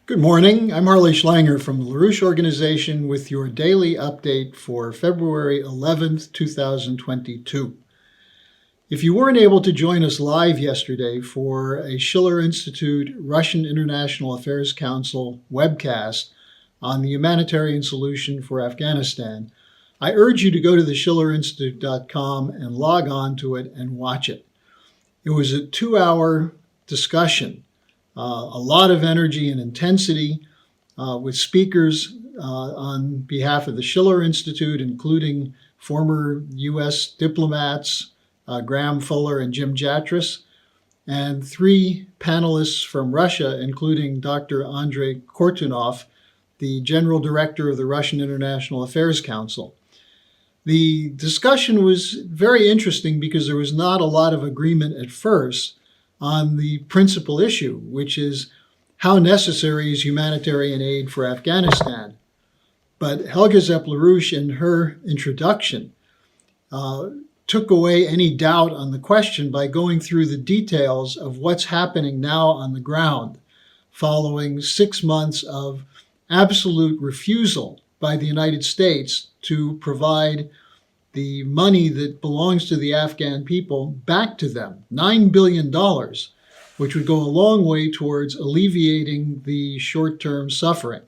Good morning. I'm Harley Schlanger from the LaRouche Organization with your daily update for February 11th, 2022. If you weren't able to join us live yesterday for a Schiller Institute Russian International Affairs Council webcast on the humanitarian solution for Afghanistan, I urge you to go to theschillerinstitute.com and log on to it and watch it. It was a 2-hour discussion. A lot of energy and intensity with speakers on behalf of the Schiller Institute, including former U.S. diplomats Graham Fuller and Jim Jatras, and 3 panelists from Russia, including Dr. Andrei Kortunov, the General Director of the Russian International Affairs Council. The discussion was very interesting because there was not a lot of agreement at first on the principal issue, which is how necessary is humanitarian aid for Afghanistan. But Helga Zepp-LaRouche, in her introduction, took away any doubt on the question by going through the details of what's happening now on the ground, following 6 months of absolute refusal by the United States to provide the money that belongs to the Afghan people back to them, $9 billion, which would go a long way towards alleviating the short-term suffering.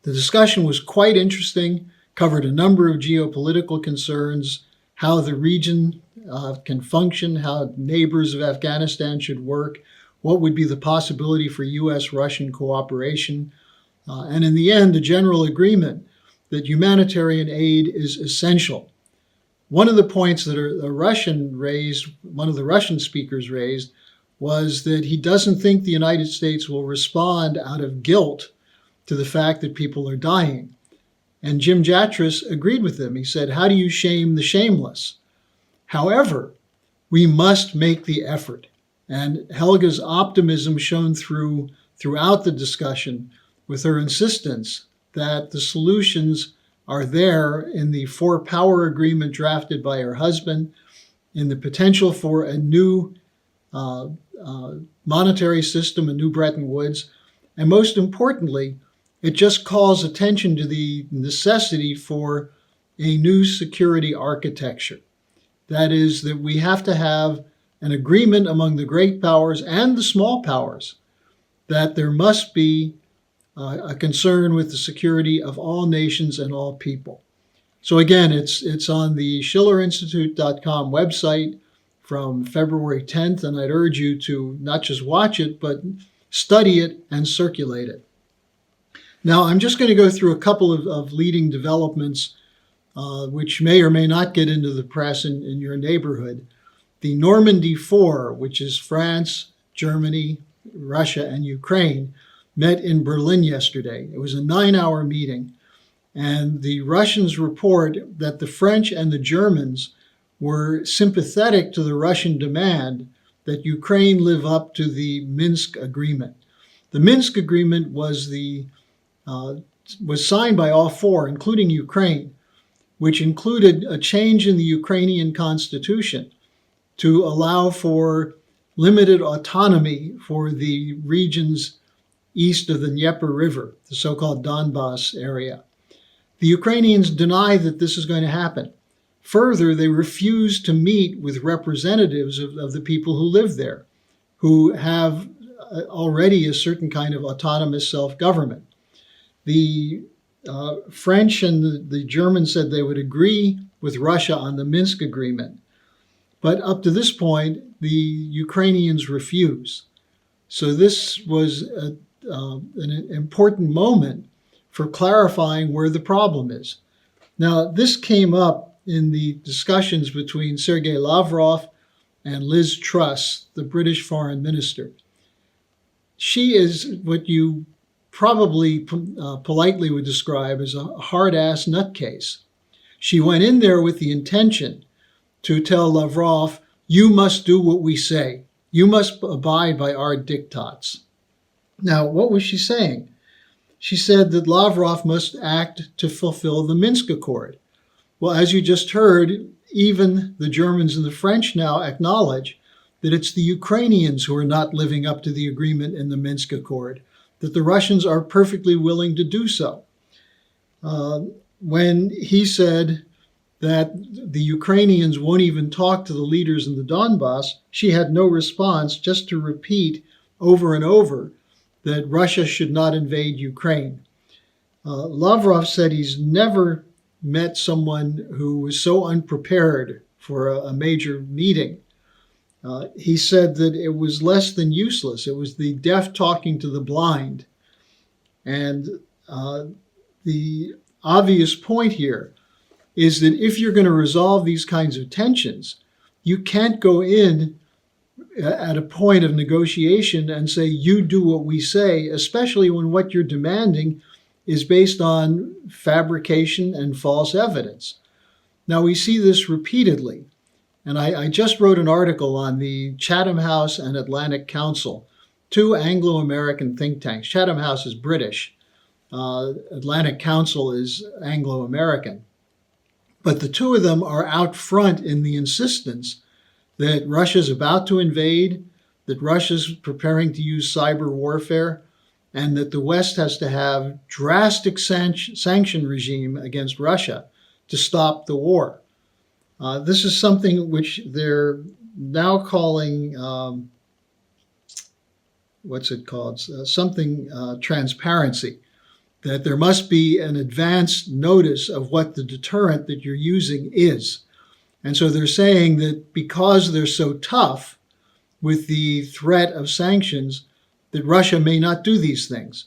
The discussion was quite interesting, covered a number of geopolitical concerns, how the region can function, how neighbors of Afghanistan should work, what would be the possibility for U.S.-Russian cooperation, and in the end, a general agreement that humanitarian aid is essential. One of the points that one of the Russian speakers raised, was that he doesn't think the United States will respond out of guilt to the fact that people are dying. And Jim Jatras agreed with him. He said, "How do you shame the shameless?" However, we must make the effort. And Helga's optimism shone throughout the discussion with her insistence that the solutions are there in the four-power agreement drafted by her husband, in the potential for a new monetary system, a new Bretton Woods, and most importantly, it just calls attention to the necessity for a new security architecture. That is, that we have to have an agreement among the great powers and the small powers that there must be a concern with the security of all nations and all people. So again, it's on the schillerinstitute.com website from February 10th, and I'd urge you to not just watch it, but study it and circulate it. Now, I'm just going to go through a couple of leading developments which may or may not get into the press in your neighborhood. The Normandy Four, which is France, Germany, Russia, and Ukraine, met in Berlin yesterday. It was a 9-hour meeting, and the Russians report that the French and the Germans were sympathetic to the Russian demand that Ukraine live up to the Minsk Agreement. The Minsk Agreement was signed by all four, including Ukraine, which included a change in the Ukrainian constitution to allow for limited autonomy for the regions east of the Dnieper River, the so-called Donbass area. The Ukrainians deny that this is going to happen. Further, they refuse to meet with representatives of the people who live there, who have already a certain kind of autonomous self-government. The French and the Germans said they would agree with Russia on the Minsk Agreement. But up to this point, the Ukrainians refuse. So this was an important moment for clarifying where the problem is. Now, this came up in the discussions between Sergei Lavrov and Liz Truss, the British Foreign Minister. She is what you probably politely would describe as a hard-ass nutcase. She went in there with the intention to tell Lavrov, "You must do what we say. You must abide by our diktats." Now, what was she saying? She said that Lavrov must act to fulfill the Minsk Accord. Well, as you just heard, even the Germans and the French now acknowledge that it's the Ukrainians who are not living up to the agreement in the Minsk Accord. that the Russians are perfectly willing to do so. When he said that the Ukrainians won't even talk to the leaders in the Donbass, she had no response, just to repeat over and over that Russia should not invade Ukraine. Lavrov said he's never met someone who was so unprepared for a major meeting. He said that it was less than useless. It was the deaf talking to the blind. And the obvious point here is that if you're going to resolve these kinds of tensions, you can't go in at a point of negotiation and say, you do what we say, especially when what you're demanding is based on fabrication and false evidence. Now, we see this repeatedly. And I just wrote an article on the Chatham House and Atlantic Council, two Anglo-American think tanks. Chatham House is British. Atlantic Council is Anglo-American. But the two of them are out front in the insistence that Russia's about to invade, that Russia's preparing to use cyber warfare, and that the West has to have drastic sanction regime against Russia to stop the war. This is something which they're now calling, transparency, that there must be an advance notice of what the deterrent that you're using is. And so they're saying that because they're so tough with the threat of sanctions, that Russia may not do these things.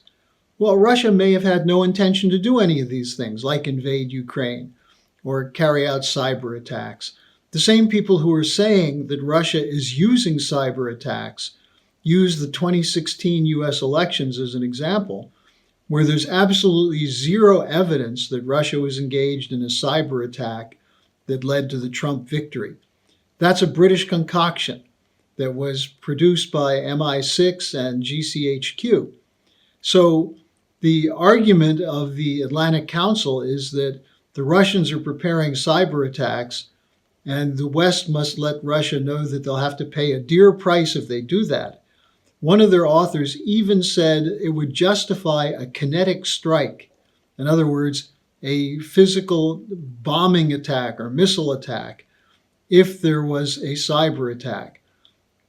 Well, Russia may have had no intention to do any of these things, like invade Ukraine or carry out cyber attacks. The same people who are saying that Russia is using cyber attacks use the 2016 US elections as an example, where there's absolutely zero evidence that Russia was engaged in a cyber attack that led to the Trump victory. That's a British concoction that was produced by MI6 and GCHQ. So the argument of the Atlantic Council is that the Russians are preparing cyber attacks, and the West must let Russia know that they'll have to pay a dear price if they do that. One of their authors even said it would justify a kinetic strike. In other words, a physical bombing attack or missile attack if there was a cyber attack.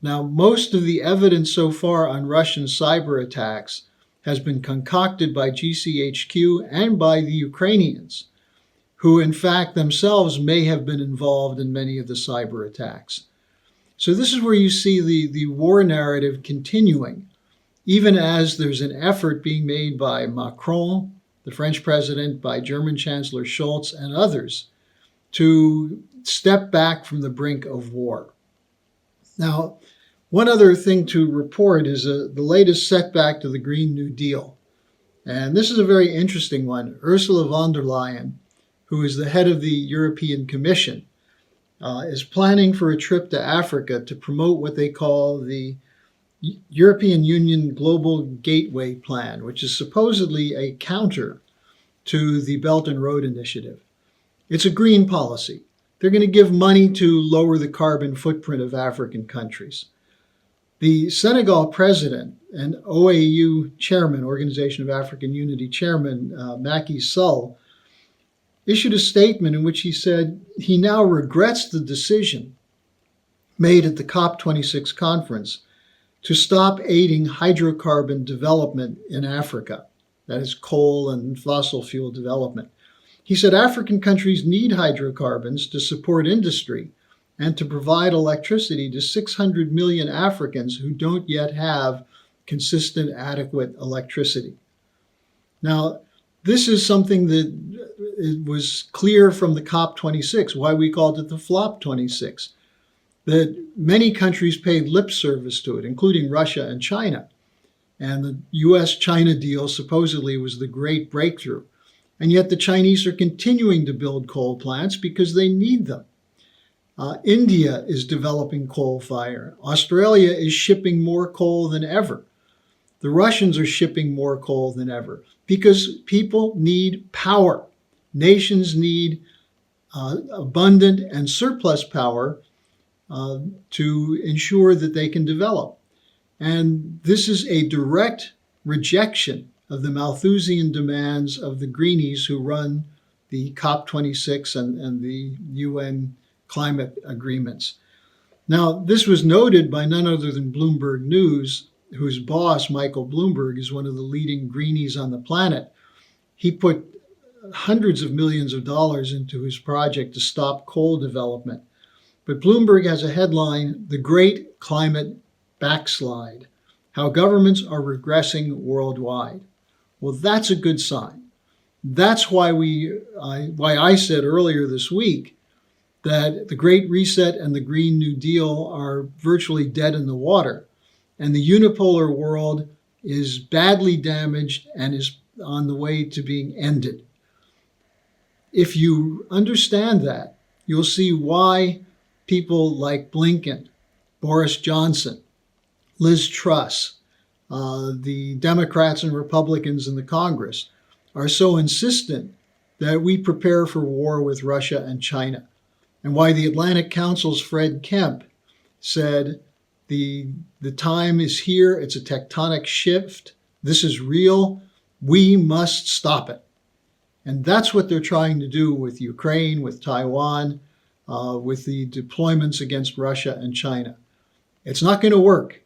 Now, most of the evidence so far on Russian cyber attacks has been concocted by GCHQ and by the Ukrainians, who in fact themselves may have been involved in many of the cyber attacks. So this is where you see the war narrative continuing, even as there's an effort being made by Macron, the French president, by German Chancellor Scholz, and others to step back from the brink of war. Now, one other thing to report is the latest setback to the Green New Deal. And this is a very interesting one. Ursula von der Leyen, who is the head of the European Commission, is planning for a trip to Africa to promote what they call the European Union Global Gateway Plan, which is supposedly a counter to the Belt and Road Initiative. It's a green policy. They're going to give money to lower the carbon footprint of African countries. The Senegal president and OAU chairman, Organization of African Unity chairman, Macky Sall, issued a statement in which he said he now regrets the decision made at the COP26 conference to stop aiding hydrocarbon development in Africa, that is coal and fossil fuel development. He said African countries need hydrocarbons to support industry and to provide electricity to 600 million Africans who don't yet have consistent, adequate electricity. Now, this is something that it was clear from the COP26, why we called it the Flop 26, that many countries paid lip service to it, including Russia and China. And the US-China deal supposedly was the great breakthrough. And yet the Chinese are continuing to build coal plants because they need them. India is developing coal fire. Australia is shipping more coal than ever. The Russians are shipping more coal than ever because people need power. Nations need abundant and surplus power to ensure that they can develop. And this is a direct rejection of the Malthusian demands of the greenies who run the COP26 and the UN climate agreements. Now, this was noted by none other than Bloomberg News, whose boss, Michael Bloomberg, is one of the leading greenies on the planet. He put hundreds of millions of dollars into his project to stop coal development. But Bloomberg has a headline, "The Great Climate Backslide: How Governments Are Regressing Worldwide." Well, that's a good sign. That's why I said earlier this week that the Great Reset and the Green New Deal are virtually dead in the water, and the unipolar world is badly damaged and is on the way to being ended. If you understand that, you'll see why people like Blinken, Boris Johnson, Liz Truss, the Democrats and Republicans in the Congress are so insistent that we prepare for war with Russia and China, and why the Atlantic Council's Fred Kemp said the time is here, it's a tectonic shift, this is real, we must stop it. And that's what they're trying to do with Ukraine, with Taiwan, with the deployments against Russia and China. It's not going to work.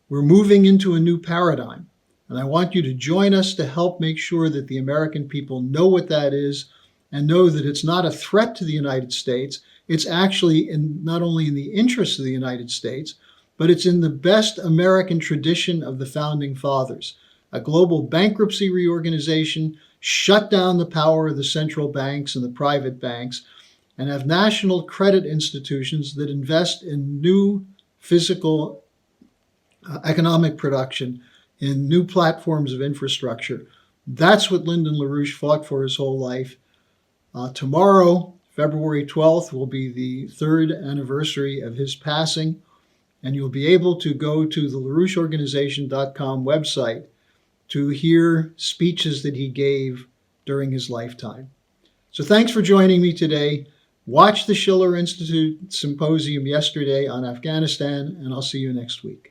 We're moving into a new paradigm. And I want you to join us to help make sure that the American people know what that is and know that it's not a threat to the United States. It's actually not only in the interests of the United States, but it's in the best American tradition of the Founding Fathers. A global bankruptcy reorganization, shut down the power of the central banks and the private banks, and have national credit institutions that invest in new physical economic production, in new platforms of infrastructure. That's what Lyndon LaRouche fought for his whole life. Tomorrow, February 12th, will be the 3rd anniversary of his passing, and you'll be able to go to the LaRoucheOrganization.com website to hear speeches that he gave during his lifetime. So thanks for joining me today. Watch the Schiller Institute Symposium yesterday on Afghanistan, and I'll see you next week.